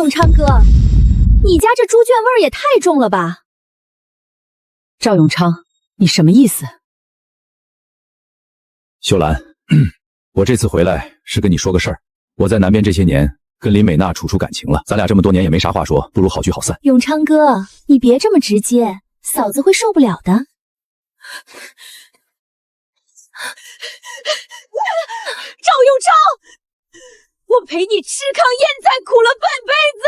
永昌哥，你家这猪圈味儿也太重了吧？赵永昌，你什么意思？秀兰，我这次回来是跟你说个事儿。我在南边这些年跟林美娜处出感情了，咱俩这么多年也没啥话说，不如好聚好散。永昌哥，你别这么直接，嫂子会受不了的。赵永昌，我陪你吃糠咽菜苦了半辈子，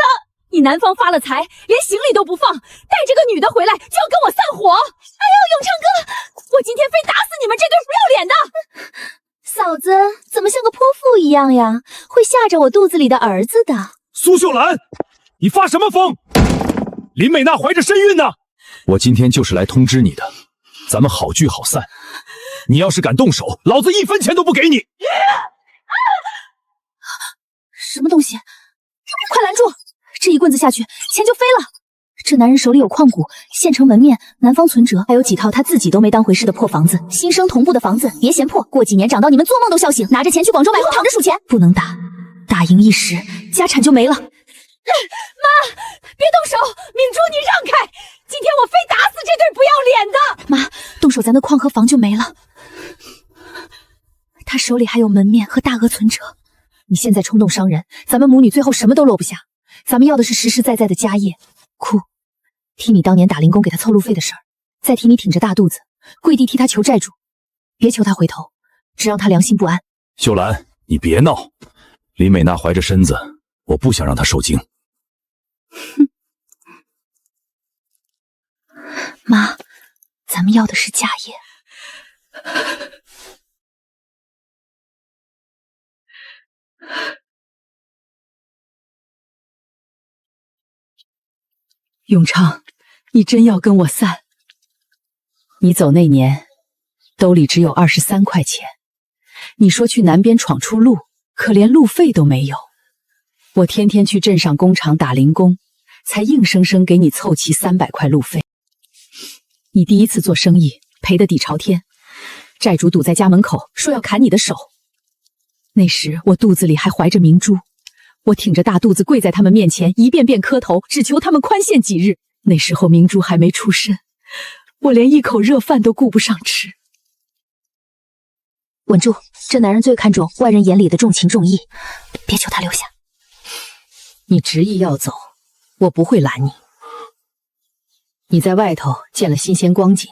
你男方发了财，连行李都不放，带着个女的回来就要跟我散伙。哎呦，永昌哥，我今天非打死你们这对不要脸的！嫂子怎么像个泼妇一样呀？会吓着我肚子里的儿子的。苏秀兰，你发什么疯？林美娜怀着身孕呢！我今天就是来通知你的，咱们好聚好散。你要是敢动手，老子1分钱都不给你！什么东西？快拦住！这一棍子下去，钱就飞了。这男人手里有矿股、县城门面、南方存折，还有几套他自己都没当回事的破房子，新生同步的房子，别嫌破，过几年涨到你们做梦都笑醒。拿着钱去广州买户，躺着数钱。不能打，打赢一时，家产就没了。妈，别动手！明珠，你让开！今天我非打死这对不要脸的！妈，动手咱的矿和房就没了。他手里还有门面和大额存折，你现在冲动伤人，咱们母女最后什么都落不下。咱们要的是实实在在的家业。哭，提你当年打零工给他凑路费的事儿，再提你挺着大肚子跪地替他求债主，别求他回头，只让他良心不安。秀兰，你别闹，林美娜怀着身子，我不想让她受惊。哼，妈，咱们要的是家业。永昌，你真要跟我散？你走那年，兜里只有23块钱。你说去南边闯出路，可连路费都没有。我天天去镇上工厂打零工，才硬生生给你凑齐300块路费。你第一次做生意，赔得底朝天，债主堵在家门口，说要砍你的手。那时我肚子里还怀着明珠。我挺着大肚子跪在他们面前，一遍遍磕头，只求他们宽限几日。那时候明珠还没出生，我连一口热饭都顾不上吃。稳住，这男人最看重外人眼里的重情重义，别求他留下。你执意要走，我不会拦你。你在外头见了新鲜光景，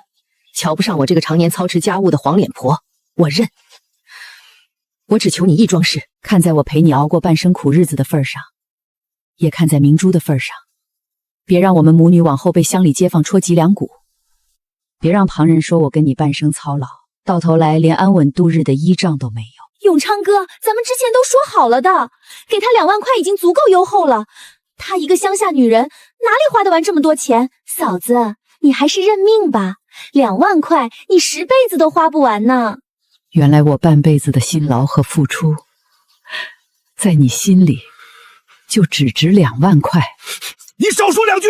瞧不上我这个常年操持家务的黄脸婆，我认。我只求你一桩事，看在我陪你熬过半生苦日子的份上，也看在明珠的份上，别让我们母女往后被乡里街坊戳脊梁骨，别让旁人说我跟你半生操劳，到头来连安稳度日的依仗都没有。永昌哥，咱们之前都说好了的，给他2万块已经足够优厚了。她一个乡下女人，哪里花得完这么多钱？嫂子，你还是认命吧，2万块你10辈子都花不完呢。原来我半辈子的辛劳和付出，在你心里就只值2万块。你少说2句！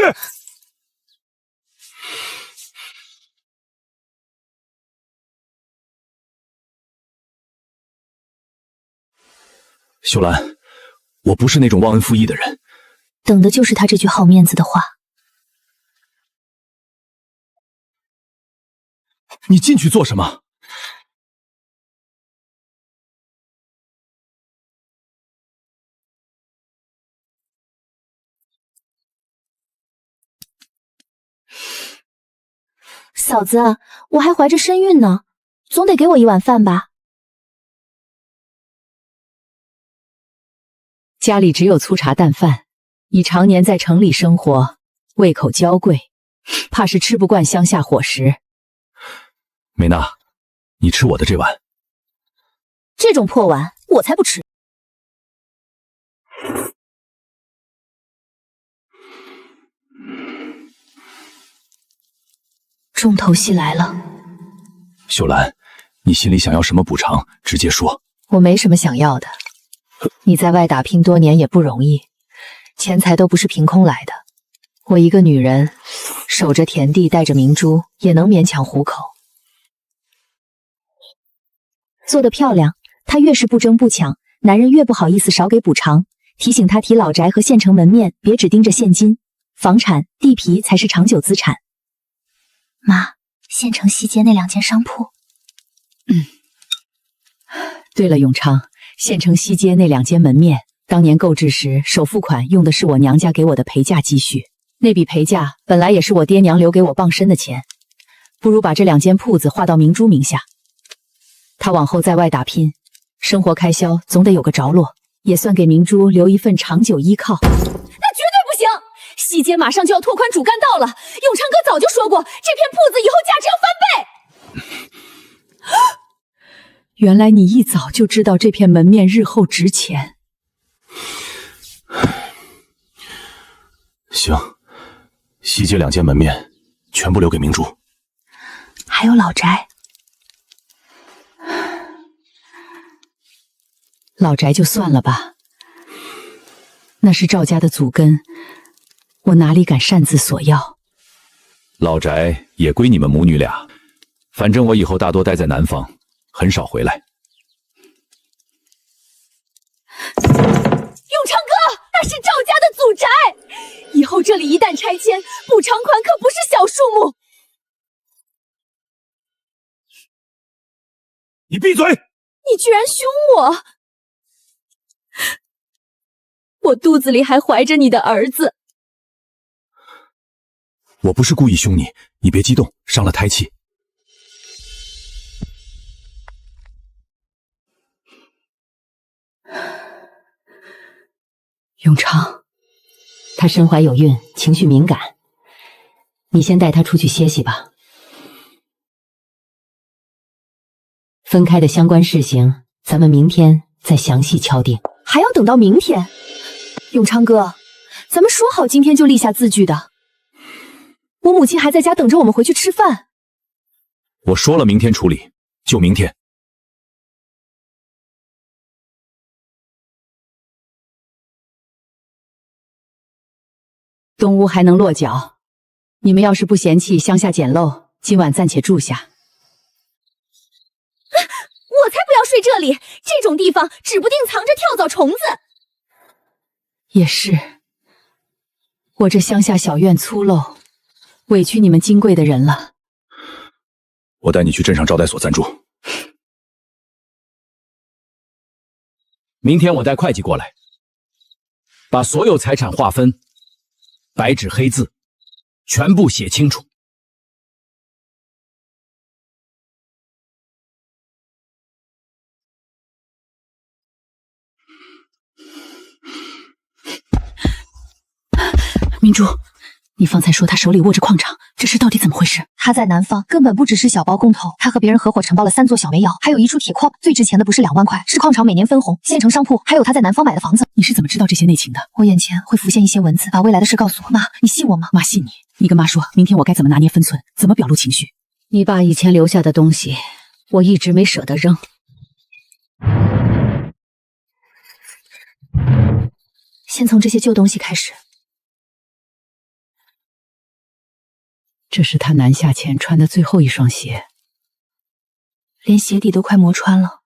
秀兰，我不是那种忘恩负义的人。等的就是他这句好面子的话。你进去做什么？嫂子，我还怀着身孕呢，总得给我1碗饭吧。家里只有粗茶淡饭，你常年在城里生活，胃口娇贵，怕是吃不惯乡下伙食。美娜，你吃我的这碗。这种破碗我才不吃。重头戏来了。秀兰，你心里想要什么补偿，直接说。我没什么想要的。你在外打拼多年也不容易，钱财都不是凭空来的。我一个女人，守着田地，带着明珠，也能勉强糊口。做得漂亮，她越是不争不抢，男人越不好意思少给补偿。提醒他提老宅和县城门面，别只盯着现金，房产、地皮才是长久资产。妈，县城西街那2间商铺。对了，永昌，县城西街那2间门面，当年购置时首付款用的是我娘家给我的陪嫁积蓄，那笔陪嫁本来也是我爹娘留给我傍身的钱，不如把这2间铺子划到明珠名下。她往后在外打拼，生活开销总得有个着落，也算给明珠留一份长久依靠。那绝对不行！西街马上就要拓宽主干道了，永昌哥早就说过，这片铺子以后价值要翻倍。原来你一早就知道这片门面日后值钱。行，西街2间门面全部留给明珠，还有老宅。老宅就算了吧，那是赵家的祖根，我哪里敢擅自索要。老宅也归你们母女俩，反正我以后大多待在南方，很少回来。永昌哥，那是赵家的祖宅，以后这里一旦拆迁，补偿款可不是小数目。你闭嘴！你居然凶我！我肚子里还怀着你的儿子。我不是故意凶你，你别激动，伤了胎气。永昌，他身怀有孕，情绪敏感，你先带他出去歇息吧。分开的相关事情，咱们明天再详细敲定。还要等到明天？永昌哥，咱们说好今天就立下字据的。我母亲还在家等着我们回去吃饭。我说了明天处理，就明天。东屋还能落脚，你们要是不嫌弃乡下简陋，今晚暂且住下。我才不要睡这里，这种地方指不定藏着跳蚤虫子。也是，我这乡下小院粗陋，委屈你们金贵的人了。我带你去镇上招待所暂住。明天我带会计过来，把所有财产划分，白纸黑字，全部写清楚。明珠，你方才说他手里握着矿场，这事到底怎么回事？他在南方根本不只是小包工头，他和别人合伙承包了3座小煤窑，还有一处铁矿，最值钱的不是2万块，是矿场每年分红、县城商铺，还有他在南方买的房子。你是怎么知道这些内情的？我眼前会浮现一些文字，把未来的事告诉我。妈，你信我吗？妈信你。你跟妈说，明天我该怎么拿捏分寸，怎么表露情绪。你爸以前留下的东西，我一直没舍得扔。先从这些旧东西开始。这是他南下前穿的最后一双鞋，连鞋底都快磨穿了。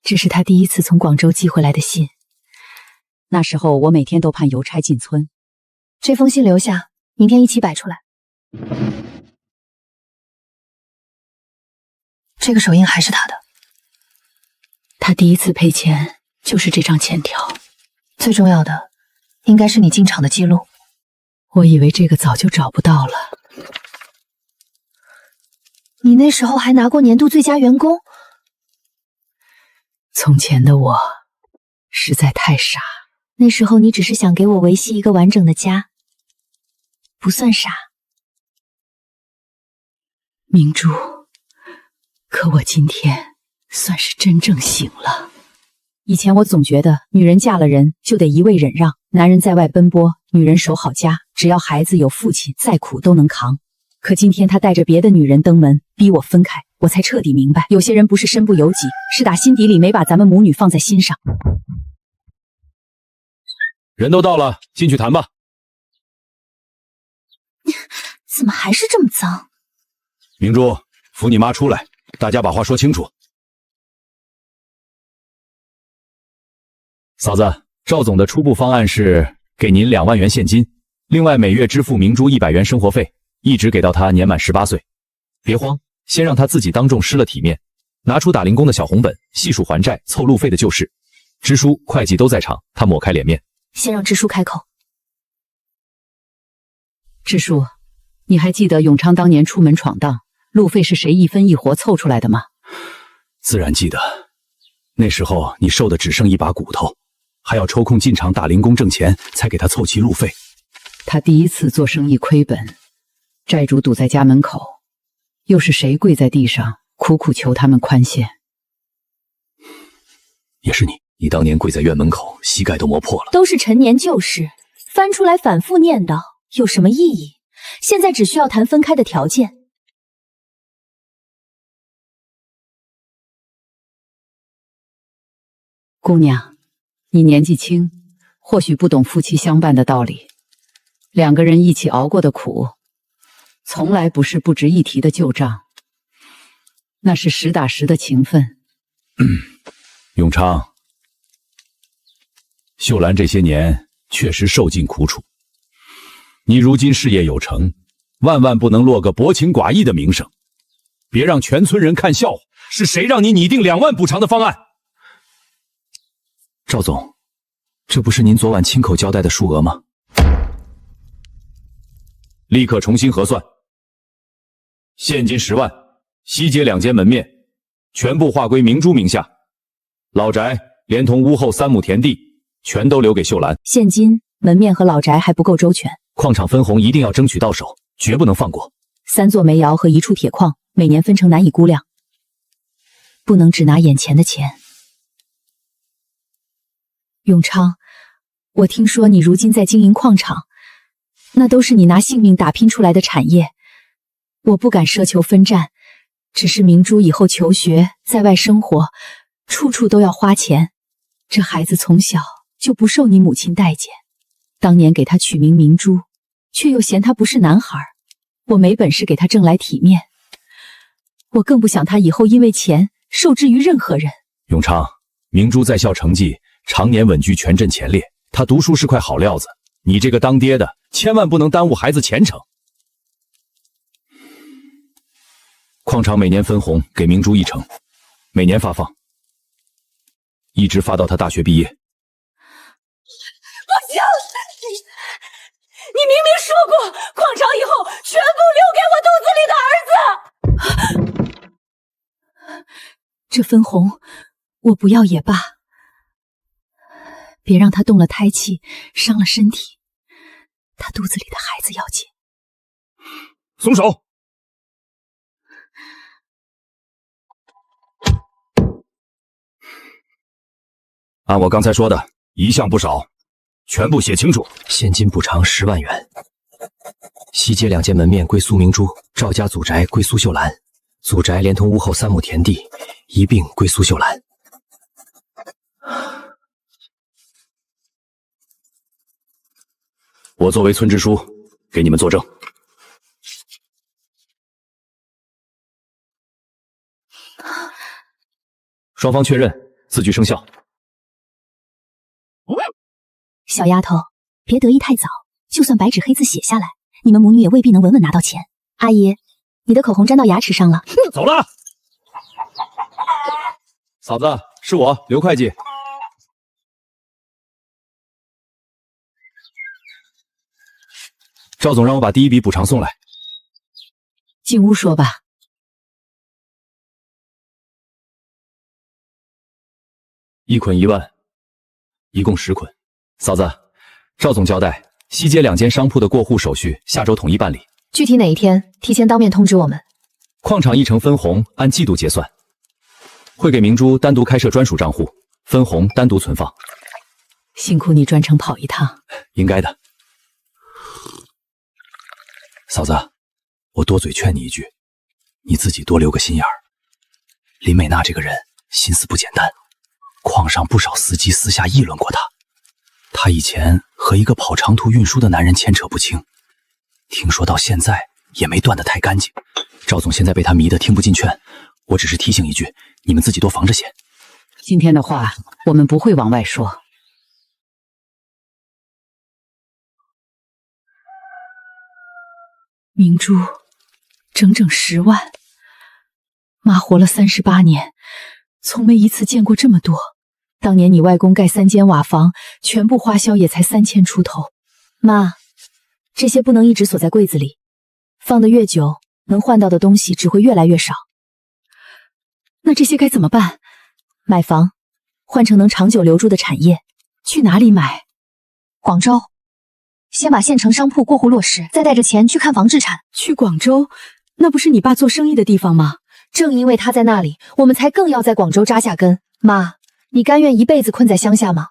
这是他第一次从广州寄回来的信，那时候我每天都盼邮差进村。这封信留下，明天一起摆出来。这个手印还是他的。他第一次赔钱就是这张欠条。最重要的应该是你进厂的记录。我以为这个早就找不到了。你那时候还拿过年度最佳员工。从前的我实在太傻。那时候你只是想给我维系一个完整的家，不算傻。明珠，可我今天算是真正醒了。以前我总觉得女人嫁了人就得一味忍让，男人在外奔波，女人守好家，只要孩子有父亲，再苦都能扛。可今天他带着别的女人登门，逼我分开，我才彻底明白，有些人不是身不由己，是打心底里没把咱们母女放在心上。人都到了，进去谈吧。怎么还是这么脏？明珠，扶你妈出来，大家把话说清楚。嫂子，赵总的初步方案是给您2万元现金，另外每月支付明珠100元生活费，一直给到他年满18岁。别慌，先让他自己当众失了体面，拿出打零工的小红本，细数还债、凑路费的旧事。支书、会计都在场，他抹开脸面。先让支书开口。支书，你还记得永昌当年出门闯荡，路费是谁一分一活凑出来的吗？自然记得，那时候你瘦的只剩一把骨头，还要抽空进厂打零工挣钱，才给他凑齐路费。他第一次做生意亏本，债主堵在家门口，又是谁跪在地上苦苦求他们宽限？也是你当年跪在院门口，膝盖都磨破了。都是陈年旧事，翻出来反复念叨有什么意义？现在只需要谈分开的条件。姑娘，你年纪轻，或许不懂夫妻相伴的道理。2个人一起熬过的苦，从来不是不值一提的旧账，那是实打实的情分。永昌，秀兰这些年确实受尽苦楚，你如今事业有成，万万不能落个薄情寡义的名声，别让全村人看笑话。是谁让你拟定2万补偿的方案？赵总，这不是您昨晚亲口交代的数额吗？立刻重新核算。现金10万，西街2间门面，全部划归明珠名下。老宅连同屋后3亩田地，全都留给秀兰。现金、门面和老宅还不够周全，矿场分红一定要争取到手，绝不能放过。3座煤窑和1处铁矿，每年分成难以估量，不能只拿眼前的钱。永昌，我听说你如今在经营矿场，那都是你拿性命打拼出来的产业，我不敢奢求分占，只是明珠以后求学，在外生活，处处都要花钱，这孩子从小就不受你母亲待见，当年给他取名明珠，却又嫌他不是男孩，我没本事给他挣来体面，我更不想他以后因为钱受制于任何人。永昌，明珠在校成绩常年稳居全镇前列，他读书是块好料子，你这个当爹的千万不能耽误孩子前程。矿场每年分红给明珠1成，每年发放，一直发到他大学毕业。不行，你明明说过，矿场以后全部留给我肚子里的儿子。这分红我不要也罢，别让他动了胎气，伤了身体。他肚子里的孩子要紧。松手！按我刚才说的，一项不少，全部写清楚。现金补偿10万元，西街2间门面归苏明珠，赵家祖宅归苏秀兰，祖宅连同屋后3亩田地一并归苏秀兰。我作为村支书，给你们作证。双方确认，字据生效。小丫头，别得意太早，就算白纸黑字写下来，你们母女也未必能稳稳拿到钱。阿姨，你的口红粘到牙齿上了。走了。嫂子，是我，刘会计。赵总让我把第一笔补偿送来。进屋说吧。一捆1万，一共10捆。嫂子，赵总交代，西街2间商铺的过户手续下周统一办理。具体哪一天，提前当面通知我们。矿场1成分红按季度结算，会给明珠单独开设专属账户，分红单独存放。辛苦你专程跑一趟。应该的。嫂子，我多嘴劝你一句，你自己多留个心眼儿。林美娜这个人心思不简单，矿上不少司机私下议论过她。她以前和一个跑长途运输的男人牵扯不清，听说到现在也没断得太干净。赵总现在被她迷得听不进劝，我只是提醒一句，你们自己多防着些。今天的话我们不会往外说，明珠，整整10万。妈活了38年，从没一次见过这么多。当年你外公盖3间瓦房，全部花销也才3000出头。妈，这些不能一直锁在柜子里，放得越久，能换到的东西只会越来越少。那这些该怎么办？买房，换成能长久留住的产业。去哪里买？广州，先把县城商铺过户落实，再带着钱去看房置产。去广州？那不是你爸做生意的地方吗？正因为他在那里，我们才更要在广州扎下根。妈，你甘愿一辈子困在乡下吗？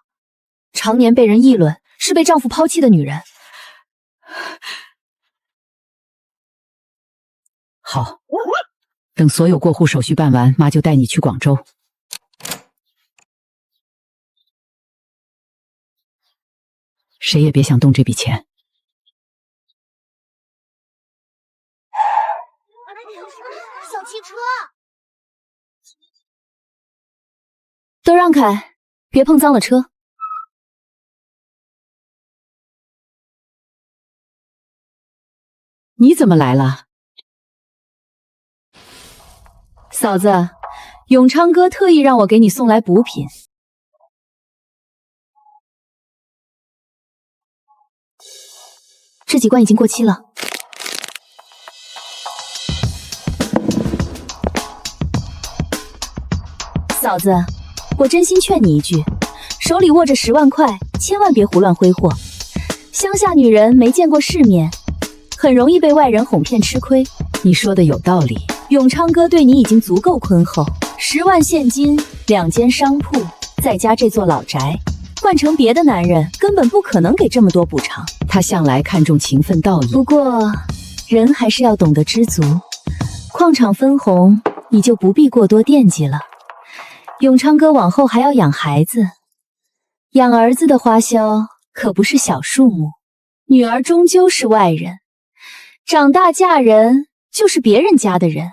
常年被人议论是被丈夫抛弃的女人。好，等所有过户手续办完，妈就带你去广州。谁也别想动这笔钱。小汽车，都让开，别碰脏了车。你怎么来了？嫂子，永昌哥特意让我给你送来补品。这几罐已经过期了。嫂子，我真心劝你一句，手里握着10万块，千万别胡乱挥霍。乡下女人没见过世面，很容易被外人哄骗吃亏。你说的有道理。永昌哥对你已经足够宽厚，10万现金，2间商铺，再加这座老宅，换成别的男人根本不可能给这么多补偿。他向来看重情分道义，不过人还是要懂得知足。矿场分红，你就不必过多惦记了。永昌哥往后还要养孩子，养儿子的花销可不是小数目。女儿终究是外人，长大嫁人就是别人家的人，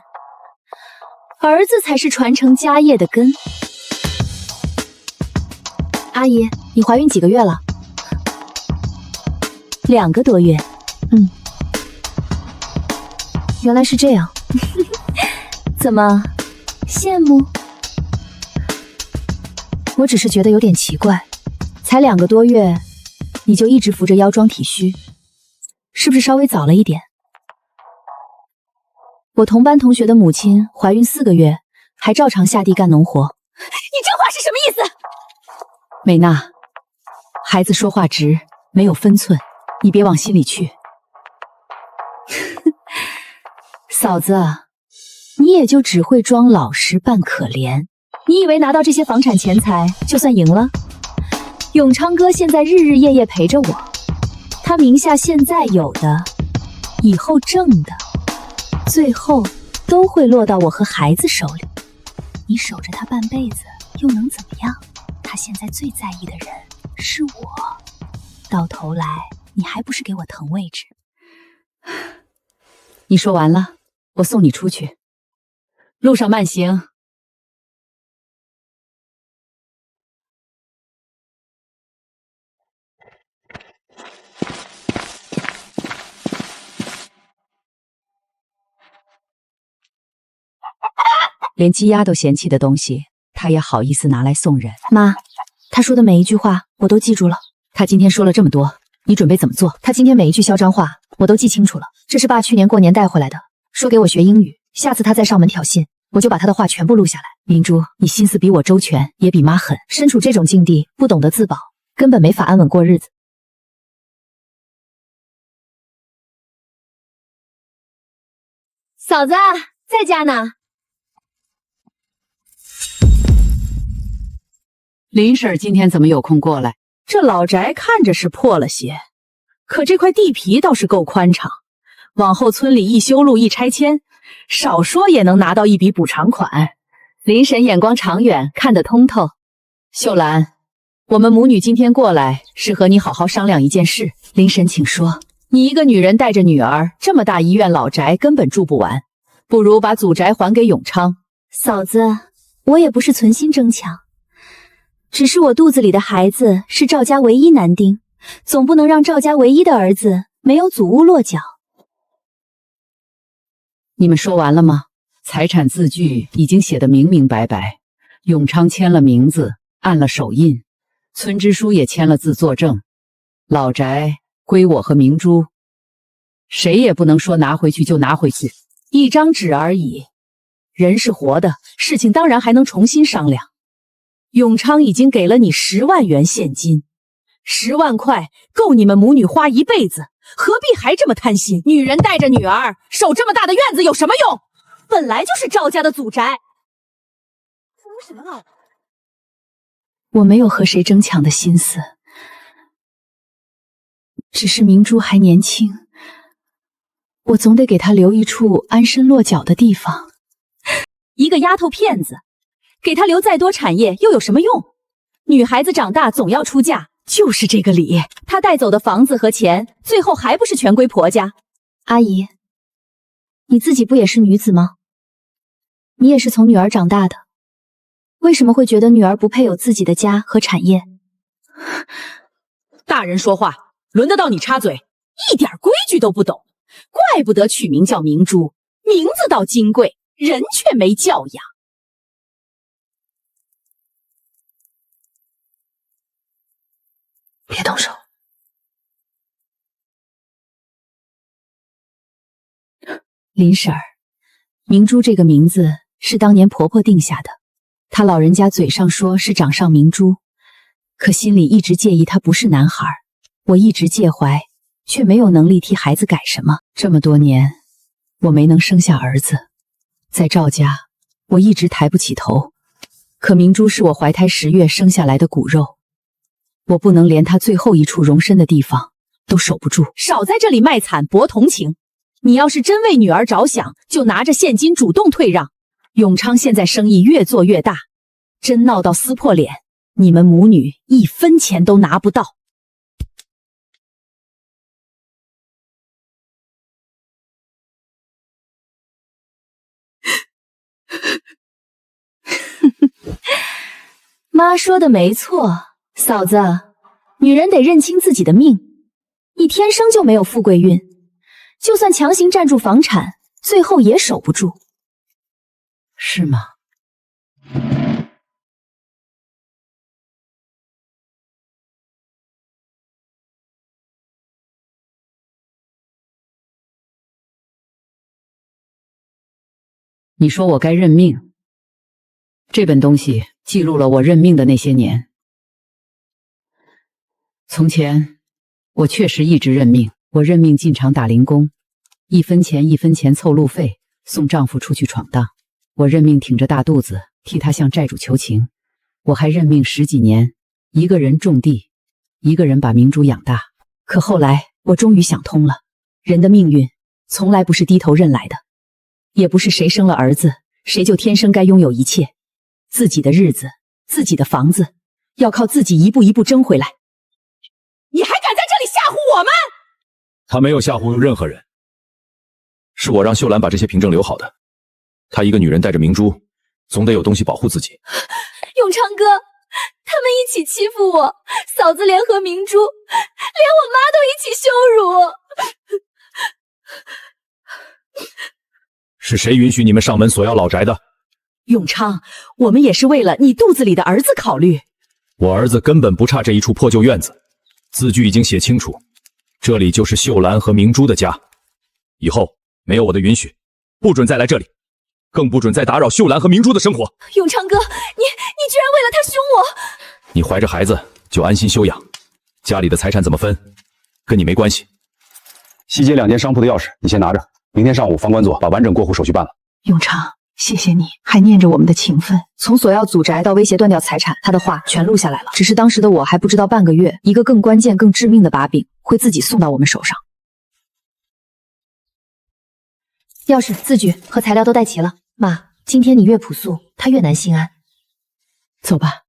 儿子才是传承家业的根。阿姨，你怀孕几个月了？2个多月。原来是这样。怎么，羡慕？我只是觉得有点奇怪，才2个多月，你就一直扶着腰装体虚，是不是稍微早了一点？我同班同学的母亲怀孕4个月，还照常下地干农活。你这话是什么意思？美娜，孩子说话直，没有分寸，你别往心里去。嫂子，你也就只会装老实扮可怜。你以为拿到这些房产钱财就算赢了？永昌哥现在日日夜夜陪着我，他名下现在有的，以后挣的，最后都会落到我和孩子手里。你守着他半辈子又能怎么样？他现在最在意的人是我，到头来你还不是给我腾位置？你说完了，我送你出去，路上慢行。连鸡鸭都嫌弃的东西，他也好意思拿来送人？妈，他说的每一句话我都记住了。他今天说了这么多，你准备怎么做？他今天每一句嚣张话我都记清楚了，这是爸去年过年带回来的，说给我学英语，下次他再上门挑衅，我就把他的话全部录下来。明珠，你心思比我周全，也比妈狠。身处这种境地，不懂得自保，根本没法安稳过日子。嫂子，在家呢。林婶今天怎么有空过来？这老宅看着是破了些，可这块地皮倒是够宽敞，往后村里一修路一拆迁，少说也能拿到一笔补偿款。林婶眼光长远，看得通透。秀兰，我们母女今天过来是和你好好商量一件事。林婶，请说。你一个女人带着女儿，这么大一院老宅根本住不完，不如把祖宅还给永昌。嫂子，我也不是存心争抢，只是我肚子里的孩子是赵家唯一男丁，总不能让赵家唯一的儿子没有祖屋落脚。你们说完了吗？财产字据已经写得明明白白，永昌签了名字，按了手印，村支书也签了字作证，老宅归我和明珠，谁也不能说拿回去就拿回去，一张纸而已。人是活的，事情当然还能重新商量。永昌已经给了你10万元现金，10万块够你们母女花一辈子，何必还这么贪心？女人带着女儿守这么大的院子有什么用？本来就是赵家的祖宅。什么啊？我没有和谁争抢的心思，只是明珠还年轻，我总得给她留一处安身落脚的地方。一个丫头片子，给她留再多产业又有什么用？女孩子长大总要出嫁，就是这个理。她带走的房子和钱，最后还不是全归婆家？阿姨，你自己不也是女子吗？你也是从女儿长大的，为什么会觉得女儿不配有自己的家和产业？大人说话，轮得到你插嘴？一点规矩都不懂，怪不得取名叫明珠，名字倒金贵，人却没教养。别动手。林婶儿，明珠这个名字是当年婆婆定下的，她老人家嘴上说是掌上明珠，可心里一直介意她不是男孩，我一直介怀，却没有能力替孩子改什么。这么多年，我没能生下儿子，在赵家，我一直抬不起头。可明珠是我怀胎10月生下来的骨肉，我不能连她最后一处容身的地方都守不住。少在这里卖惨博同情，你要是真为女儿着想，就拿着现金主动退让。永昌现在生意越做越大，真闹到撕破脸，你们母女1分钱都拿不到。妈说的没错，嫂子，女人得认清自己的命。你天生就没有富贵运，就算强行占住房产，最后也守不住。是吗？你说我该认命。这本东西记录了我认命的那些年。从前，我确实一直认命。我认命进厂打零工，1分钱1分钱凑路费，送丈夫出去闯荡。我认命挺着大肚子，替他向债主求情。我还认命10几年，一个人种地，一个人把明珠养大。可后来，我终于想通了，人的命运从来不是低头认来的，也不是谁生了儿子，谁就天生该拥有一切。自己的日子，自己的房子，要靠自己一步一步争回来。你还敢在这里吓唬我们？他没有吓唬任何人，是我让秀兰把这些凭证留好的。她一个女人带着明珠，总得有东西保护自己。永昌哥，他们一起欺负我，嫂子联合明珠，连我妈都一起羞辱。是谁允许你们上门索要老宅的？永昌，我们也是为了你肚子里的儿子考虑。我儿子根本不差这一处破旧院子，字据已经写清楚，这里就是秀兰和明珠的家。以后没有我的允许，不准再来这里，更不准再打扰秀兰和明珠的生活。永昌哥，你居然为了他凶我！你怀着孩子就安心休养，家里的财产怎么分，跟你没关系。西街2间商铺的钥匙你先拿着，明天上午房管所把完整过户手续办了。永昌，谢谢你还念着我们的情分，从索要祖宅到威胁断掉财产，他的话全录下来了。只是当时的我还不知道半个月，一个更关键更致命的把柄会自己送到我们手上。钥匙、字据和材料都带齐了。妈，今天你越朴素，他越难心安。走吧。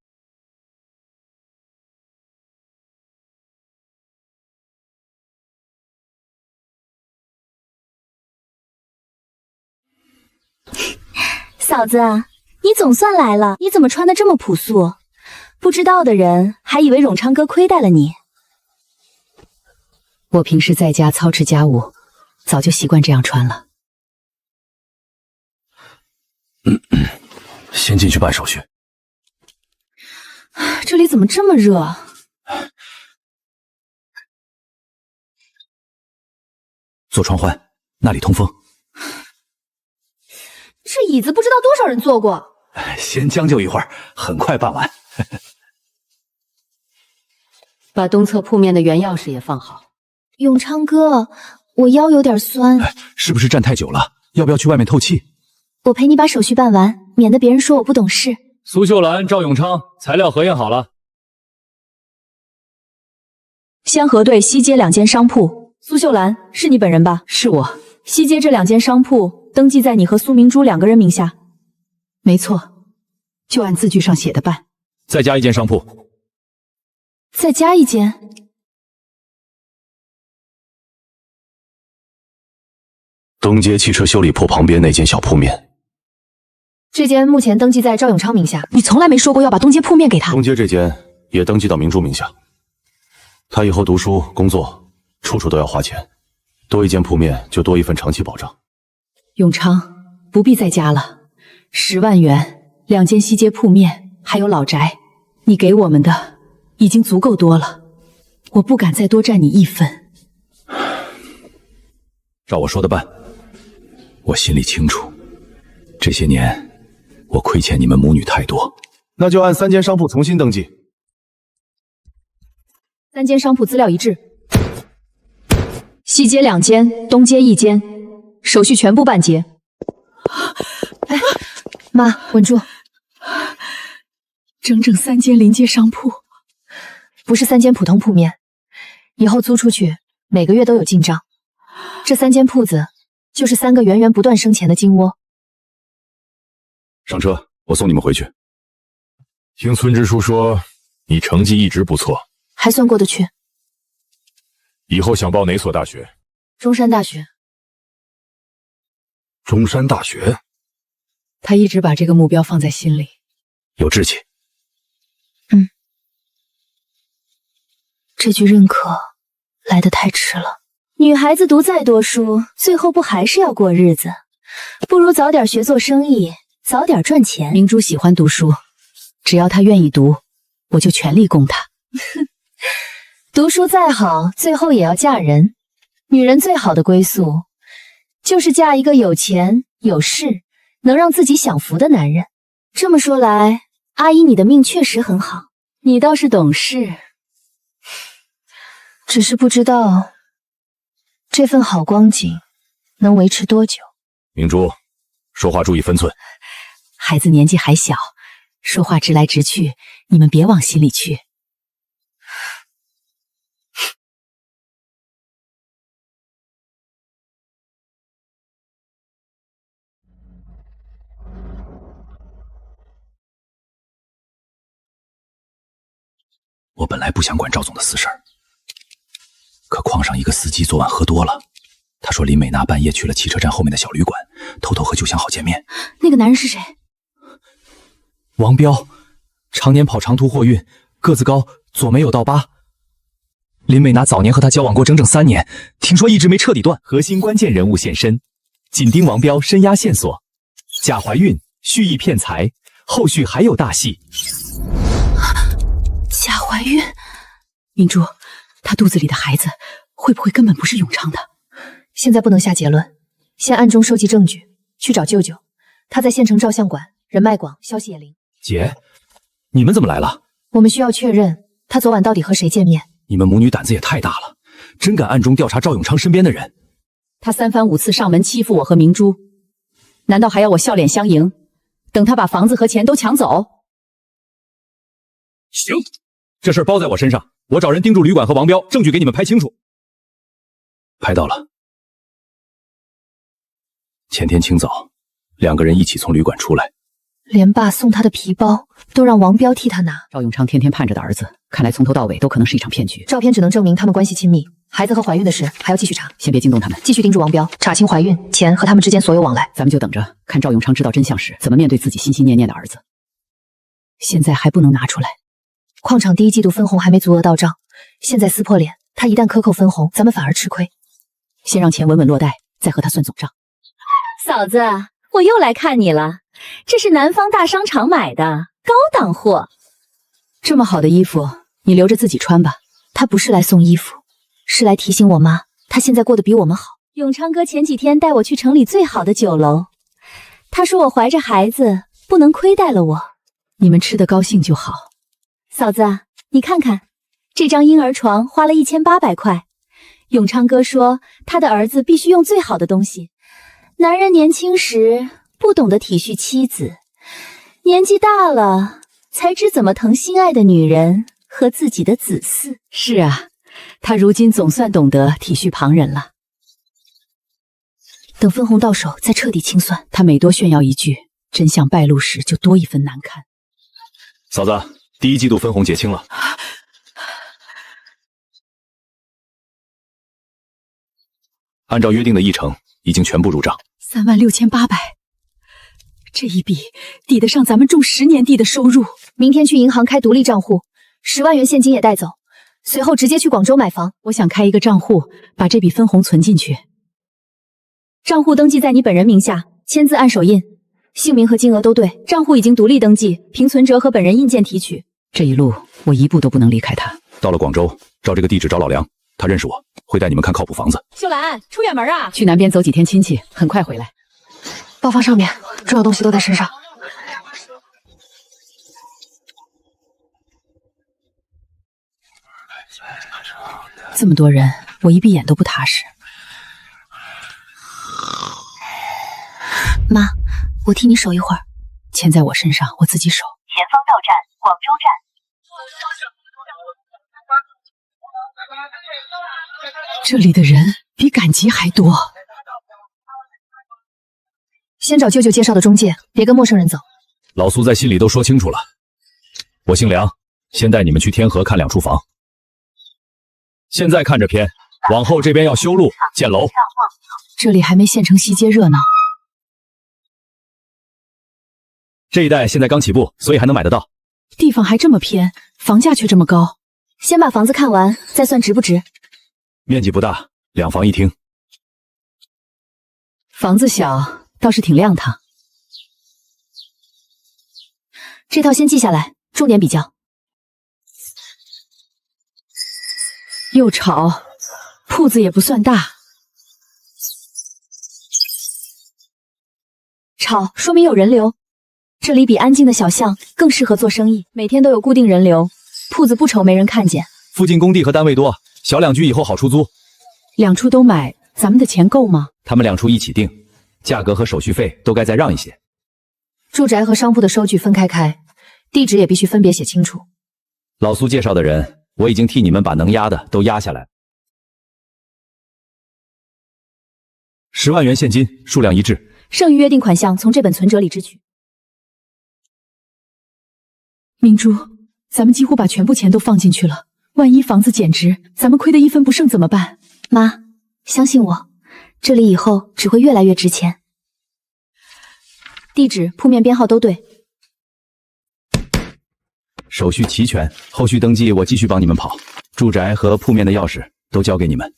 嫂子，你总算来了，你怎么穿的这么朴素？不知道的人还以为永昌哥亏待了你。我平时在家操持家务，早就习惯这样穿了。先进去办手续。这里怎么这么热？坐窗户，那里通风。这椅子不知道多少人坐过。先将就一会儿，很快办完。把东侧铺面的原钥匙也放好。永昌哥，我腰有点酸，是不是站太久了？要不要去外面透气？我陪你把手续办完，免得别人说我不懂事。苏秀兰、赵永昌，材料核验好了。先核对西街2间商铺。苏秀兰，是你本人吧？是我。西街这2间商铺登记在你和苏明珠2个人名下。没错，就按字据上写的办。再加1间商铺。再加1间。东街汽车修理铺旁边那间小铺面。这间目前登记在赵永昌名下。你从来没说过要把东街铺面给他。东街这间也登记到明珠名下。他以后读书、工作，处处都要花钱，多1间铺面就多1份长期保障。永昌，不必再加了，10万元，2间西街铺面，还有老宅，你给我们的已经足够多了，我不敢再多占你1分。照我说的办。我心里清楚，这些年我亏欠你们母女太多，那就按3间商铺重新登记。3间商铺资料一致，西街2间，东街1间，手续全部办结。哎，妈，稳住！整整3间临街商铺，不是3间普通铺面，以后租出去每个月都有进账。这3间铺子就是3个源源不断生钱的金窝。上车，我送你们回去。听村支书说，你成绩一直不错，还算过得去。以后想报哪所大学？中山大学。中山大学，他一直把这个目标放在心里，有志气。这句认可来得太迟了。女孩子读再多书，最后不还是要过日子？不如早点学做生意，早点赚钱。明珠喜欢读书，只要她愿意读，我就全力供她。读书再好，最后也要嫁人。女人最好的归宿，就是嫁一个有钱有势，能让自己享福的男人。这么说来，阿姨你的命确实很好，你倒是懂事。只是不知道这份好光景能维持多久。明珠，说话注意分寸。孩子年纪还小，说话直来直去，你们别往心里去。我本来不想管赵总的私事儿，可矿上一个司机昨晚喝多了，他说林美娜半夜去了汽车站后面的小旅馆，偷偷和就祥好见面。那个男人是谁？王彪，常年跑长途货运，个子高，左眉有道疤。林美娜早年和他交往过整整3年，听说一直没彻底断。核心关键人物现身，紧盯王彪，深压线索。假怀孕，蓄意骗财，后续还有大戏。假怀孕？明珠，她肚子里的孩子会不会根本不是永昌的？现在不能下结论，先暗中收集证据，去找舅舅。他在县城照相馆，人脉广，消息也灵。姐，你们怎么来了？我们需要确认他昨晚到底和谁见面。你们母女胆子也太大了，真敢暗中调查赵永昌身边的人。他3番5次上门欺负我和明珠，难道还要我笑脸相迎？等他把房子和钱都抢走？行，这事儿包在我身上，我找人盯住旅馆和王彪，证据给你们拍清楚。拍到了。前天清早，2个人一起从旅馆出来，连爸送他的皮包都让王彪替他拿。赵永昌天天盼着的儿子，看来从头到尾都可能是一场骗局。照片只能证明他们关系亲密，孩子和怀孕的事还要继续查。先别惊动他们，继续盯住王彪，查清怀孕、钱和他们之间所有往来。咱们就等着看赵永昌知道真相时怎么面对自己心心念念的儿子。现在还不能拿出来。矿场第1季度分红还没足额到账，现在撕破脸，他一旦克扣分红，咱们反而吃亏。先让钱稳稳落袋，再和他算总账。嫂子，我又来看你了，这是南方大商场买的高档货。这么好的衣服，你留着自己穿吧。他不是来送衣服，是来提醒我妈，她现在过得比我们好。永昌哥前几天带我去城里最好的酒楼，他说我怀着孩子不能亏待了我。你们吃得高兴就好。嫂子，你看看，这张婴儿床花了1800块。永昌哥说他的儿子必须用最好的东西。男人年轻时不懂得体恤妻子，年纪大了才知怎么疼心爱的女人和自己的子嗣。是啊，他如今总算懂得体恤旁人了。等分红到手，再彻底清算。他每多炫耀一句，真相败露时就多一分难堪。嫂子，第1季度分红结清了。按照约定的议程，已经全部入账。36800，这一笔抵得上咱们种10年地的收入。明天去银行开独立账户，10万元现金也带走，随后直接去广州买房。我想开一个账户，把这笔分红存进去。账户登记在你本人名下，签字按手印，姓名和金额都对。账户已经独立登记，凭存折和本人印鉴提取。这一路我一步都不能离开他。到了广州，照这个地址找老梁，他认识我，会带你们看靠谱房子。秀兰，出远门啊？去南边走几天亲戚，很快回来。包放上面，重要东西都在身上。这么多人，我一闭眼都不踏实。妈，我替你守一会儿。钱在我身上，我自己守。前方到站广州站。这里的人比赶集还多。先找舅舅介绍的中介，别跟陌生人走。老苏在信里都说清楚了，我姓梁，先带你们去天河看2处房。现在看着偏，往后这边要修路建楼。这里还没县城西街热闹。这一带现在刚起步，所以还能买得到。地方还这么偏，房价却这么高。先把房子看完，再算值不值。面积不大，2房1厅。房子小，倒是挺亮堂。这套先记下来，重点比较。又吵，铺子也不算大。吵说明有人流。这里比安静的小巷更适合做生意，每天都有固定人流，铺子不愁没人看见。附近工地和单位多，小2居以后好出租。 2处都买，咱们的钱够吗？他们2处一起定，价格和手续费都该再让一些。住宅和商铺的收据分开开，地址也必须分别写清楚。老苏介绍的人，我已经替你们把能压的都压下来。10万元现金，数量一致。剩余约定款项从这本存折里支取。明珠，咱们几乎把全部钱都放进去了，万一房子减值，咱们亏得一分不剩怎么办？妈，相信我，这里以后只会越来越值钱。地址、铺面编号都对，手续齐全，后续登记我继续帮你们跑。住宅和铺面的钥匙都交给你们。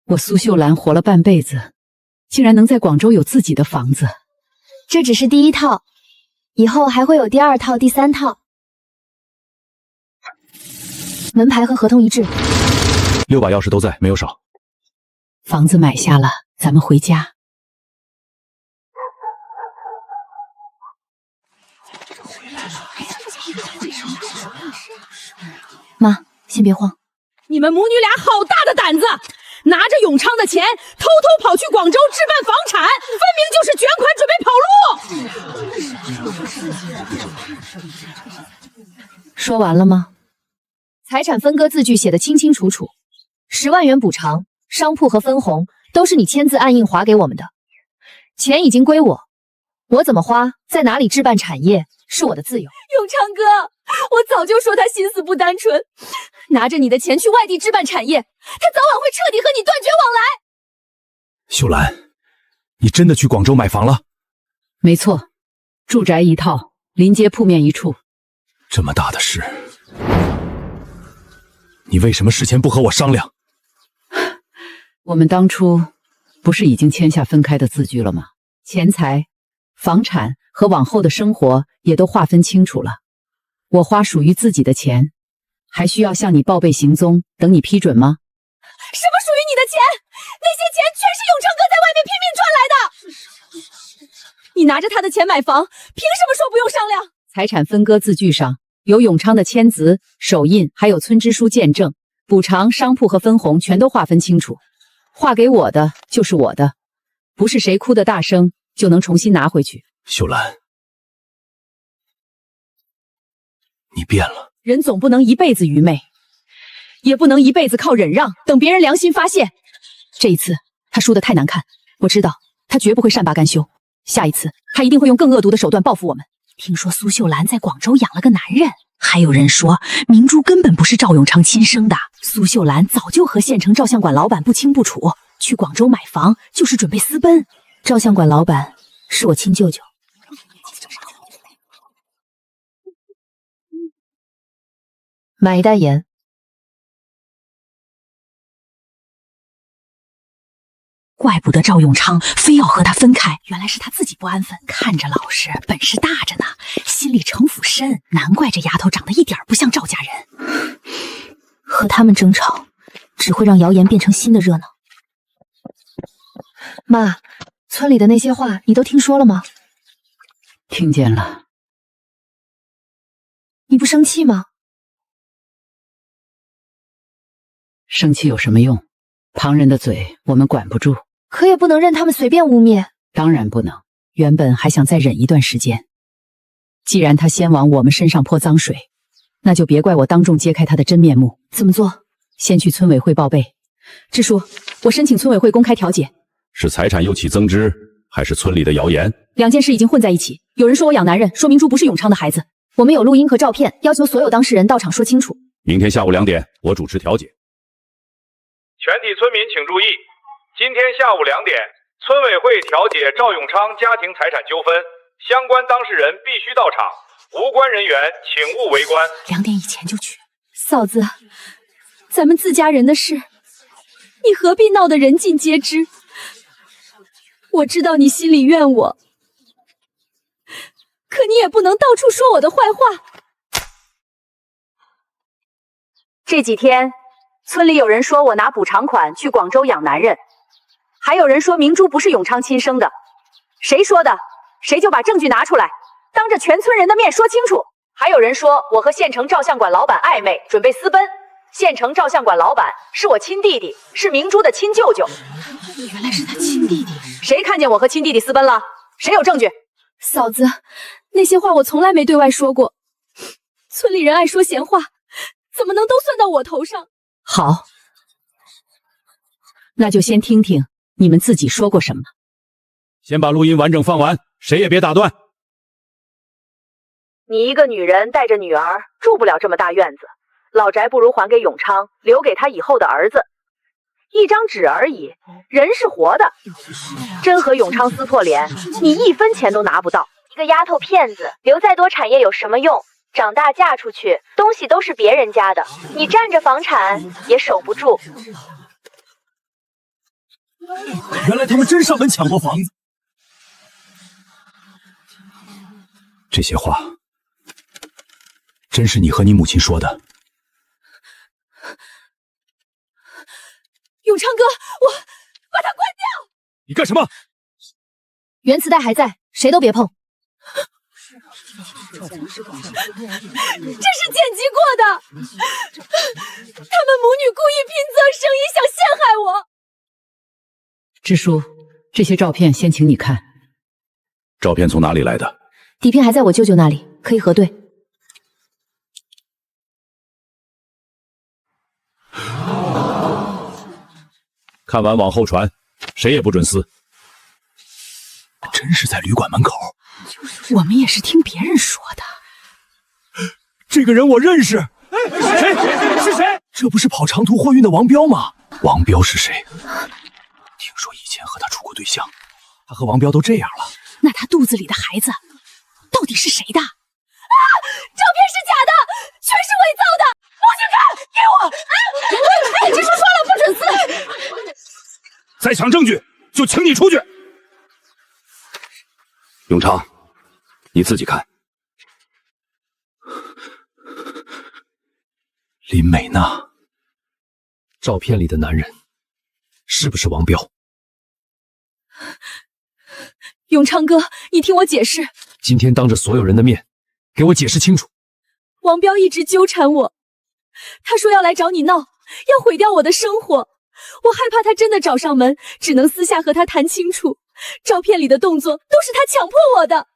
我苏秀兰活了半辈子，竟然能在广州有自己的房子。这只是第一套，以后还会有第2套、第3套。门牌和合同一致，6把钥匙都在，没有少。房子买下了，咱们回家。妈，先别慌。你们母女俩好大的胆子，拿着永昌的钱，偷偷跑去广州置办房产，分明就是卷款准备跑路。说完了吗？财产分割字据写得清清楚楚，10万元补偿、商铺和分红都是你签字按印划给我们的，钱已经归我，我怎么花，在哪里置办产业是我的自由。永昌哥，我早就说他心思不单纯，拿着你的钱去外地置办产业，他早晚会彻底和你断绝往来。秀兰，你真的去广州买房了？没错，住宅1套，临街铺面1处。这么大的事，你为什么事前不和我商量？我们当初不是已经签下分开的字据了吗？钱财、房产和往后的生活也都划分清楚了。我花属于自己的钱，还需要向你报备行踪，等你批准吗？什么属于你的钱？那些钱全是永昌哥在外面拼命赚来的。你拿着他的钱买房，凭什么说不用商量？财产分割字据上有永昌的签字、手印，还有村支书见证。补偿、商铺和分红全都划分清楚，划给我的就是我的，不是谁哭得大声就能重新拿回去。秀兰，你变了。人总不能一辈子愚昧，也不能一辈子靠忍让，等别人良心发现。这一次他输得太难看，我知道他绝不会善罢甘休，下一次他一定会用更恶毒的手段报复我们。听说苏秀兰在广州养了个男人，还有人说明珠根本不是赵永昌亲生的。苏秀兰早就和县城照相馆老板不清不楚，去广州买房就是准备私奔。照相馆老板是我亲舅舅。买一袋盐。怪不得赵永昌非要和他分开，原来是他自己不安分，看着老实，本事大着呢，心里城府深，难怪这丫头长得一点不像赵家人。和他们争吵，只会让谣言变成新的热闹。妈，村里的那些话你都听说了吗？听见了。你不生气吗？生气有什么用？旁人的嘴我们管不住。可也不能任他们随便污蔑。当然不能，原本还想再忍一段时间。既然他先往我们身上泼脏水，那就别怪我当众揭开他的真面目。怎么做？先去村委会报备。支书，我申请村委会公开调解。是财产又起增支，还是村里的谣言？两件事已经混在一起。有人说我养男人，说明珠不是永昌的孩子。我们有录音和照片，要求所有当事人到场说清楚。明天下午2点，我主持调解。全体村民请注意，今天下午2点，村委会调解赵永昌家庭财产纠纷，相关当事人必须到场，无关人员请勿围观。2点以前就去。嫂子，咱们自家人的事，你何必闹得人尽皆知？我知道你心里怨我，可你也不能到处说我的坏话。这几天，村里有人说我拿补偿款去广州养男人，还有人说明珠不是永昌亲生的。谁说的？谁就把证据拿出来，当着全村人的面说清楚。还有人说我和县城照相馆老板暧昧，准备私奔。县城照相馆老板是我亲弟弟，是明珠的亲舅舅。原来是他亲弟弟。谁看见我和亲弟弟私奔了？谁有证据？嫂子，那些话我从来没对外说过。村里人爱说闲话，怎么能都算到我头上？好，那就先听听你们自己说过什么。先把录音完整放完，谁也别打断。你一个女人带着女儿，住不了这么大院子，老宅不如还给永昌，留给他以后的儿子。一张纸而已，人是活的。真和永昌撕破脸，你1分钱都拿不到。一个丫头片子，留再多产业有什么用？长大嫁出去，东西都是别人家的，你占着房产也守不住。原来他们真上门抢过房子。这些话，真是你和你母亲说的？永昌哥，我把他关掉！你干什么？原磁带还在，谁都别碰。这是剪辑过的，他们母女故意拼凑声音，想陷害我。支书，这些照片先请你看。照片从哪里来的？底片还在我舅舅那里，可以核对。看完往后传，谁也不准撕。真是在旅馆门口。我们也是听别人说的。这个人我认识。谁？是谁？这不是跑长途货运的王彪吗？王彪是谁？听说以前和他处过对象，他和王彪都这样了。那他肚子里的孩子到底是谁的？照片是假的，全是伪造的！不许看，给我！支书说了不准撕。再抢证据就请你出去。永昌，你自己看。林美娜，照片里的男人是不是王彪？永昌哥，你听我解释。今天当着所有人的面，给我解释清楚。王彪一直纠缠我，他说要来找你闹，要毁掉我的生活。我害怕他真的找上门，只能私下和他谈清楚。照片里的动作都是他强迫我的。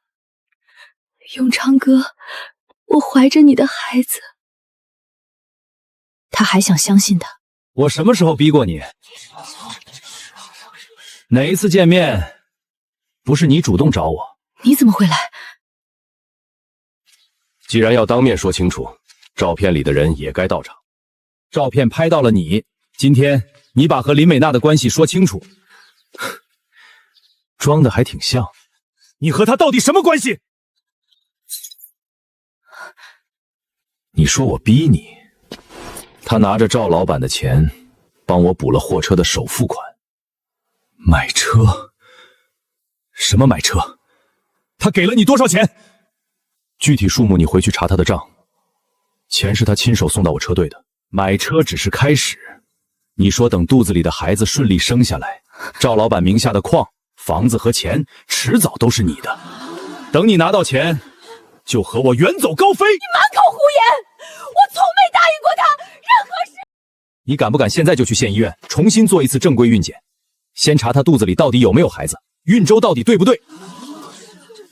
永昌哥，我怀着你的孩子。他还想相信他。我什么时候逼过你？哪一次见面不是你主动找我？你怎么会来？既然要当面说清楚，照片里的人也该到场。照片拍到了你，今天你把和林美娜的关系说清楚，装的还挺像。你和他到底什么关系？你说我逼你，他拿着赵老板的钱，帮我补了货车的首付款。买车？什么买车？他给了你多少钱？具体数目你回去查他的账。钱是他亲手送到我车队的。买车只是开始。你说等肚子里的孩子顺利生下来，赵老板名下的矿、房子和钱迟早都是你的。等你拿到钱，就和我远走高飞。你满口胡言！我从没答应过他任何事。你敢不敢现在就去县医院重新做一次正规孕检？先查他肚子里到底有没有孩子，孕周到底对不对？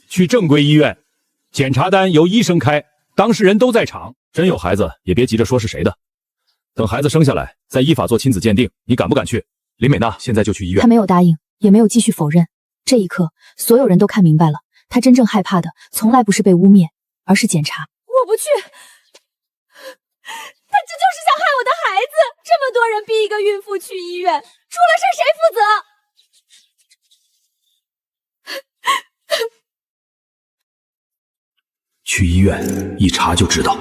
去正规医院，检查单由医生开，当事人都在场。真有孩子也别急着说是谁的，等孩子生下来再依法做亲子鉴定。你敢不敢去？林美娜，现在就去医院。他没有答应，也没有继续否认。这一刻，所有人都看明白了，他真正害怕的从来不是被污蔑，而是检查。我不去，他这就是想害我的孩子。这么多人逼一个孕妇去医院，出了事谁负责？去医院一查就知道。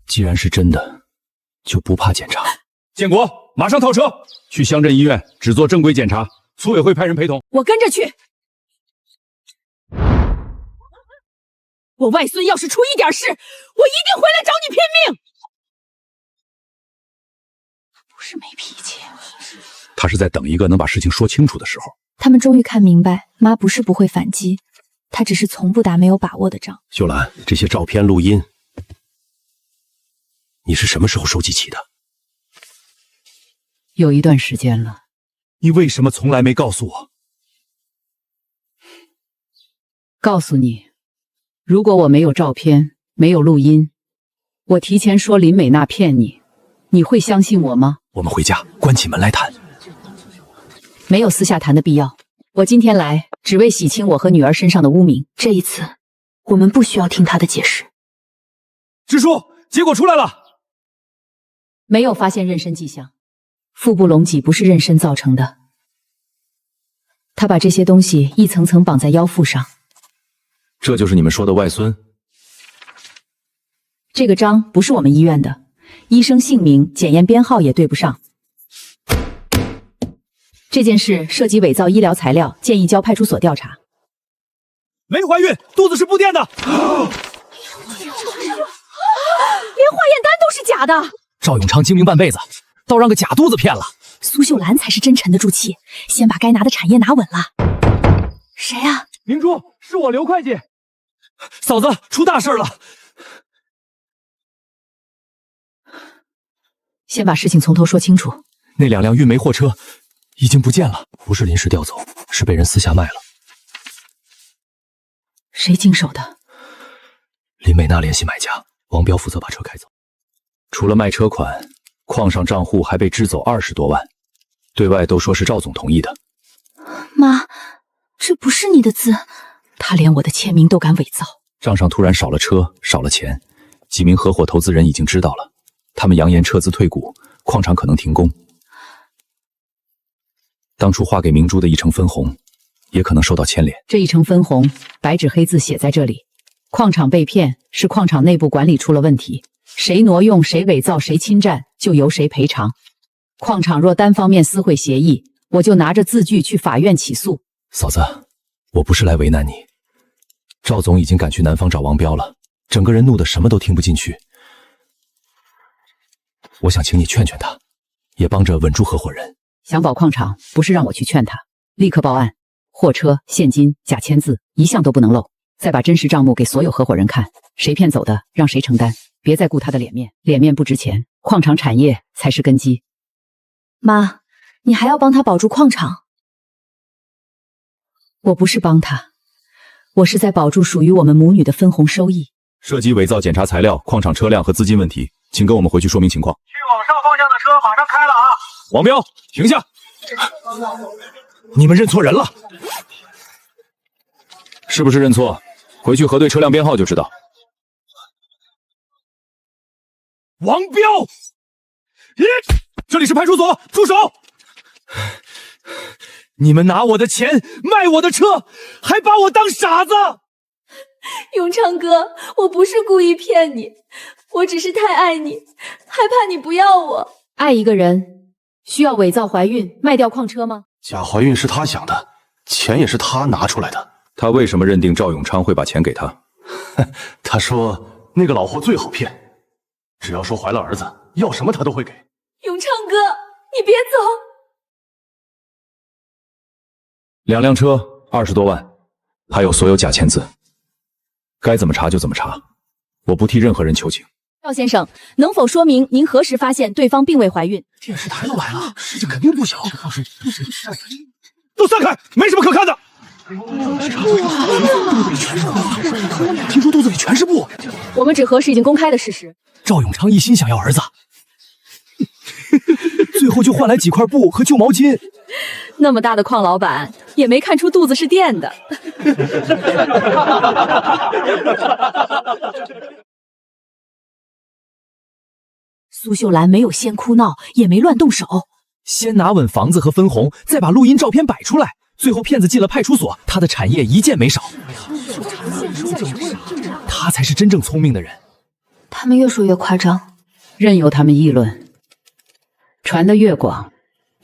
既然是真的，就不怕检查。建国，马上套车去乡镇医院，只做正规检查。组委会派人陪同。我跟着去。我外孙要是出一点事，我一定回来找你拼命。不是没脾气，他是在等一个能把事情说清楚的时候。他们终于看明白，妈不是不会反击，她只是从不打没有把握的仗。秀兰，这些照片、录音，你是什么时候收集齐的？有一段时间了。你为什么从来没告诉我？告诉你，如果我没有照片，没有录音，我提前说林美娜骗你，你会相信我吗？我们回家，关起门来谈。没有私下谈的必要。我今天来，只为洗清我和女儿身上的污名。这一次，我们不需要听他的解释。支书，结果出来了，没有发现妊娠迹象，腹部隆起不是妊娠造成的。他把这些东西一层层绑在腰腹上。这就是你们说的外孙？这个章不是我们医院的，医生姓名、检验编号也对不上。这件事涉及伪造医疗材料，建议交派出所调查。没怀孕，肚子是布垫的，连化验单都是假的。赵永昌精明半辈子，倒让个假肚子骗了。苏秀兰才是真沉得住气，先把该拿的产业拿稳了。谁啊？明珠，是我刘会计。嫂子，出大事了！先把事情从头说清楚。那2辆运煤货车已经不见了，不是临时调走，是被人私下卖了。谁经手的？林美娜联系买家，王彪负责把车开走。除了卖车款，矿上账户还被支走20多万，对外都说是赵总同意的。妈，这不是你的字。他连我的签名都敢伪造。账上突然少了车，少了钱，几名合伙投资人已经知道了，他们扬言撤资退股，矿场可能停工。当初划给明珠的1成分红，也可能受到牵连。这1成分红，白纸黑字写在这里。矿场被骗，是矿场内部管理出了问题，谁挪用、谁伪造、谁侵占，就由谁赔偿。矿场若单方面撕毁协议，我就拿着字据去法院起诉。嫂子，我不是来为难你。赵总已经赶去南方找王彪了，整个人怒得什么都听不进去。我想请你劝劝他，也帮着稳住合伙人。想保矿场，不是让我去劝他，立刻报案，货车、现金、假签字，一项都不能漏。再把真实账目给所有合伙人看，谁骗走的，让谁承担，别再顾他的脸面，脸面不值钱，矿场产业才是根基。妈，你还要帮他保住矿场？我不是帮他，我是在保住属于我们母女的分红收益。涉及伪造检查材料、矿场车辆和资金问题，请跟我们回去说明情况。去往上方向的车马上开了啊！王彪，停下！你们认错人了，是不是认错？回去核对车辆编号就知道。王彪，这里是派出所，住手！你们拿我的钱卖我的车，还把我当傻子！永昌哥，我不是故意骗你，我只是太爱你，害怕你不要我。爱一个人需要伪造怀孕卖掉矿车吗？假怀孕是他想的，钱也是他拿出来的。他为什么认定赵永昌会把钱给他？他说那个老货最好骗，只要说怀了儿子，要什么他都会给。永昌哥，你别走。2辆车，20多万，还有所有假签字，该怎么查就怎么查，我不替任何人求情。赵先生，能否说明您何时发现对方并未怀孕？电视台都来了，事情肯定不小。都散开，没什么可看的。听说肚子里全是布。我们只核实已经公开的事实。赵永昌一心想要儿子，最后就换来几块布和旧毛巾。那么大的矿老板也没看出肚子是垫的。苏秀兰没有先哭闹，也没乱动手，先拿稳房子和分红，再把录音照片摆出来，最后骗子进了派出所，他的产业一件没少。他才是真正聪明的人。他们越说越夸张，任由他们议论，传得越广，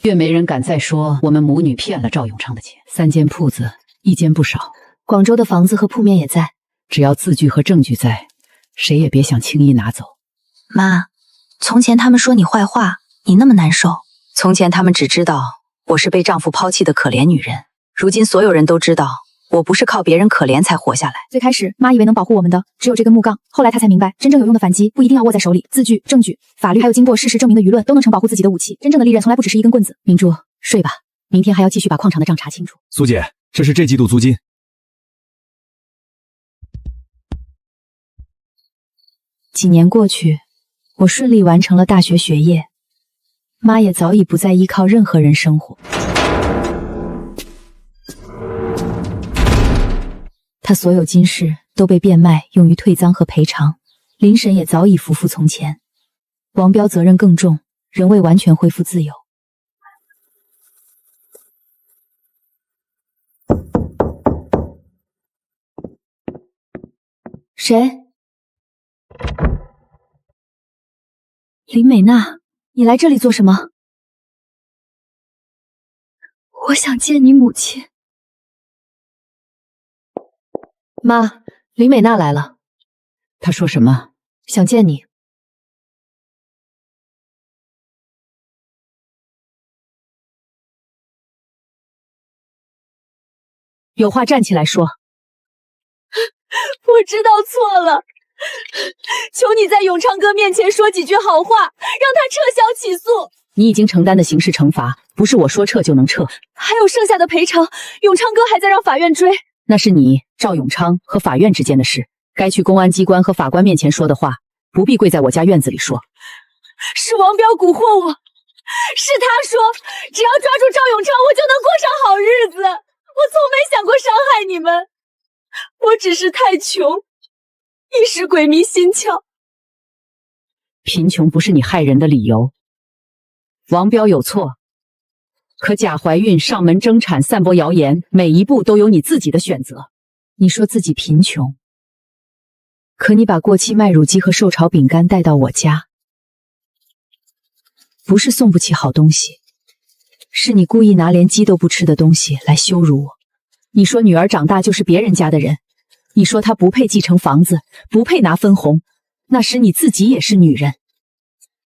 越没人敢再说我们母女骗了赵永昌的钱。3间铺子，一间不少，广州的房子和铺面也在，只要字据和证据在，谁也别想轻易拿走。妈，从前他们说你坏话，你那么难受。从前他们只知道我是被丈夫抛弃的可怜女人，如今所有人都知道我不是靠别人可怜才活下来。最开始妈以为能保护我们的只有这根木杠，后来她才明白，真正有用的反击不一定要握在手里，字据、证据、法律还有经过事实证明的舆论都能成保护自己的武器。真正的利刃从来不只是一根棍子。明珠，睡吧，明天还要继续把矿场的账查清楚。苏姐，这是这季度租金。几年过去，我顺利完成了大学学业，妈也早已不再依靠任何人生活。她所有金饰都被变卖用于退赃和赔偿，林婶也早已不复从前。王彪责任更重，仍未完全恢复自由。谁？林美娜，你来这里做什么？我想见你母亲。妈，林美娜来了。她说什么？想见你。有话站起来说。我知道错了，求你在永昌哥面前说几句好话，让他撤销起诉。你已经承担的刑事惩罚，不是我说撤就能撤。还有剩下的赔偿，永昌哥还在让法院追。那是你赵永昌和法院之间的事，该去公安机关和法官面前说的话，不必跪在我家院子里说。是王彪蛊惑我，是他说只要抓住赵永昌，我就能过上好日子。我从没想过伤害你们，我只是太穷，一时鬼迷心窍。贫穷不是你害人的理由。王彪有错，可假怀孕、上门争产、散播谣言，每一步都有你自己的选择。你说自己贫穷，可你把过期麦乳鸡和受潮饼干带到我家，不是送不起好东西，是你故意拿连鸡都不吃的东西来羞辱我。你说女儿长大就是别人家的人，你说她不配继承房子，不配拿分红，那时你自己也是女人。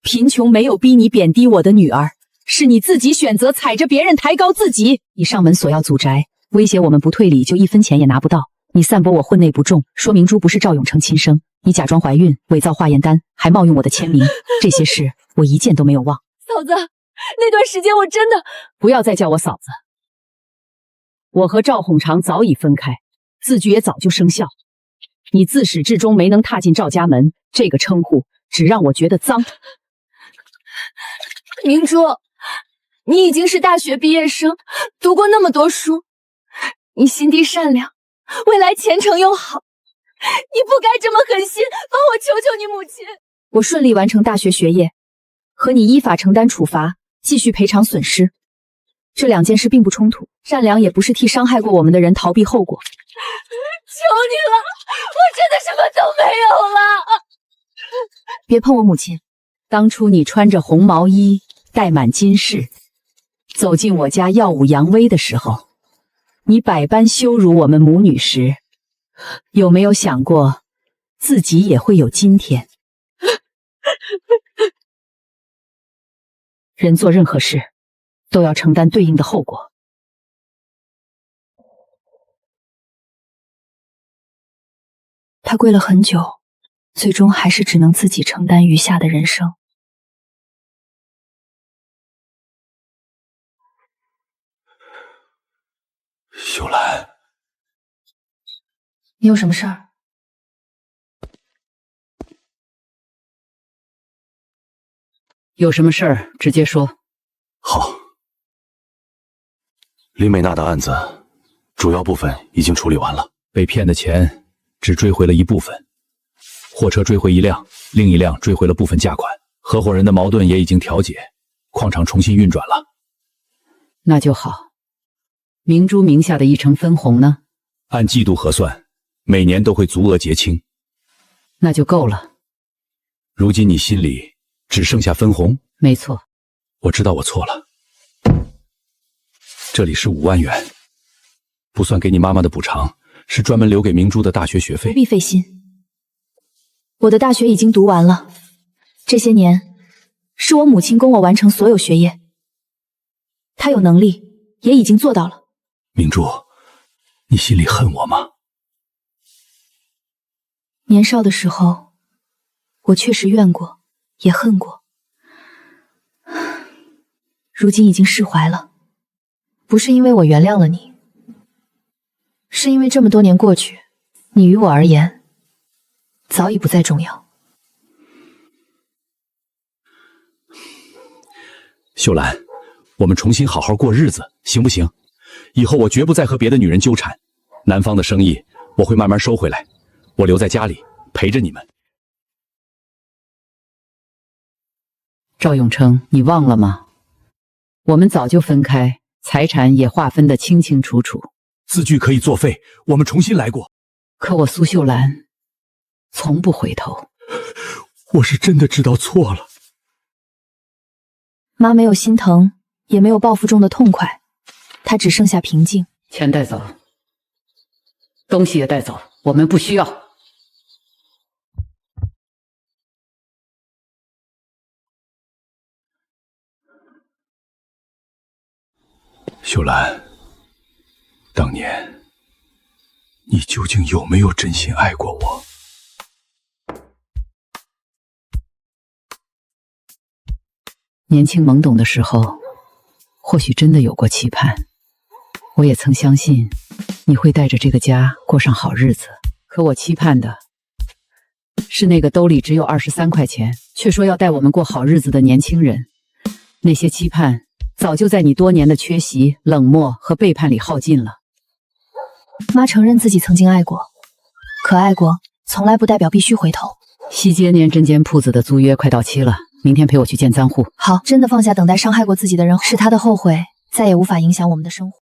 贫穷没有逼你贬低我的女儿，是你自己选择踩着别人抬高自己。你上门索要祖宅，威胁我们不退礼就1分钱也拿不到。你散播我婚内不重，说明珠不是赵永成亲生。你假装怀孕，伪造化验单，还冒用我的签名，这些事我一件都没有忘。嫂子，那段时间我真的……不要再叫我嫂子。我和赵hon长早已分开，字据也早就生效。你自始至终没能踏进赵家门，这个称呼只让我觉得脏。明珠，你已经是大学毕业生，读过那么多书，你心地善良，未来前程又好，你不该这么狠心，帮我求求你母亲。我顺利完成大学学业，和你依法承担处罚，继续赔偿损失，这2件事并不冲突。善良也不是替伤害过我们的人逃避后果。求你了，我真的什么都没有了。别碰我母亲。当初你穿着红毛衣，戴满金饰，走进我家耀武扬威的时候，你百般羞辱我们母女时，有没有想过自己也会有今天？人做任何事都要承担对应的后果。他跪了很久，最终还是只能自己承担余下的人生。秀兰，你有什么事儿？有什么事儿直接说。好。林美娜的案子主要部分已经处理完了，被骗的钱只追回了一部分，货车追回1辆，另1辆追回了部分价款，合伙人的矛盾也已经调解，矿场重新运转了。那就好。明珠名下的1成分红呢？按季度核算，每年都会足额结清。那就够了。如今你心里只剩下分红？没错。我知道我错了。这里是5万元，不算给你妈妈的补偿，是专门留给明珠的大学学费。不必费心，我的大学已经读完了，这些年是我母亲供我完成所有学业，她有能力，也已经做到了。明珠，你心里恨我吗？年少的时候，我确实怨过，也恨过，如今已经释怀了。不是因为我原谅了你，是因为这么多年过去，你于我而言早已不再重要。秀兰，我们重新好好过日子，行不行？以后我绝不再和别的女人纠缠，南方的生意我会慢慢收回来，我留在家里陪着你们。赵永成，你忘了吗？我们早就分开，财产也划分得清清楚楚。字据可以作废，我们重新来过。可我苏秀兰从不回头。我是真的知道错了。妈没有心疼，也没有报复中的痛快，她只剩下平静。钱带走，东西也带走，我们不需要。秀兰，当年你究竟有没有真心爱过我？年轻懵懂的时候，或许真的有过期盼。我也曾相信你会带着这个家过上好日子，可我期盼的是那个兜里只有23块钱，却说要带我们过好日子的年轻人。那些期盼早就在你多年的缺席、冷漠和背叛里耗尽了。妈承认自己曾经爱过，可爱过从来不代表必须回头。西街年针间铺子的租约快到期了，明天陪我去见赃户。好，真的放下等待伤害过自己的人，是他的后悔再也无法影响我们的生活。